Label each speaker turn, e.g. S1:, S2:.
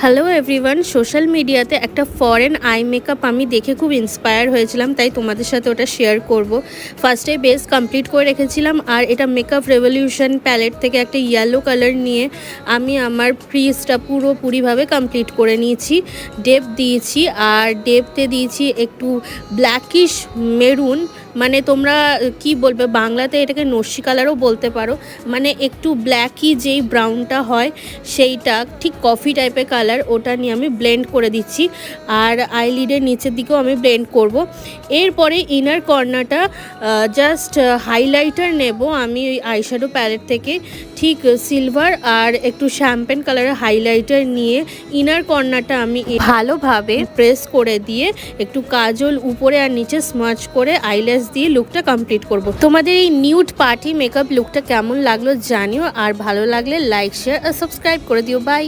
S1: Hello everyone, social মিডিয়াতে একটা foreign eye makeup আমি দেখে খুব ইন্সপায়ার হয়েছিলাম, তাই তোমাদের সাথে ওটা শেয়ার করব। ফার্স্টে বেস কমপ্লিট করে রেখেছিলাম, আর এটা মেকআপ রেভলিউশন প্যালেট থেকে একটা ইয়েলো কালার নিয়ে আমি আমার ক্রিজটা পুরোপুরিভাবে কমপ্লিট করে নিয়েছি। ডেপ দিয়েছি, আর ডেপতে দিয়েছি একটু ব্ল্যাকিশ মেরুন, মানে তোমরা কি বলবে, বাংলাতে এটাকে নস্যি কালারও বলতে পারো, মানে একটু ব্ল্যাকি যেই ব্রাউনটা হয় সেইটা, ঠিক কফি টাইপের কালার, ওটা নিয়ে আমি ব্লেন্ড করে দিচ্ছি। আর আইলিডের নিচের দিকেও আমি ব্লেন্ড করব। এরপরে ইনার কর্নারটা জাস্ট হাইলাইটার নেব আমি ওই আইশ্যাডো প্যালেট থেকে, ঠিক সিলভার আর একটু শ্যাম্পেন কালারের হাইলাইটার নিয়ে ইনার কর্নারটা আমি ভালোভাবে প্রেস করে দিয়ে একটু কাজল উপরে আর নিচে স্মাচ করে আইল্যাশ দিয়ে লুকটা কমপ্লিট করব। তোমাদের এই নিউড পার্টি মেকআপ লুকটা কেমন লাগলো জানিও, আর ভালো লাগলে লাইক, শেয়ার আর সাবস্ক্রাইব করে দিও। বাই।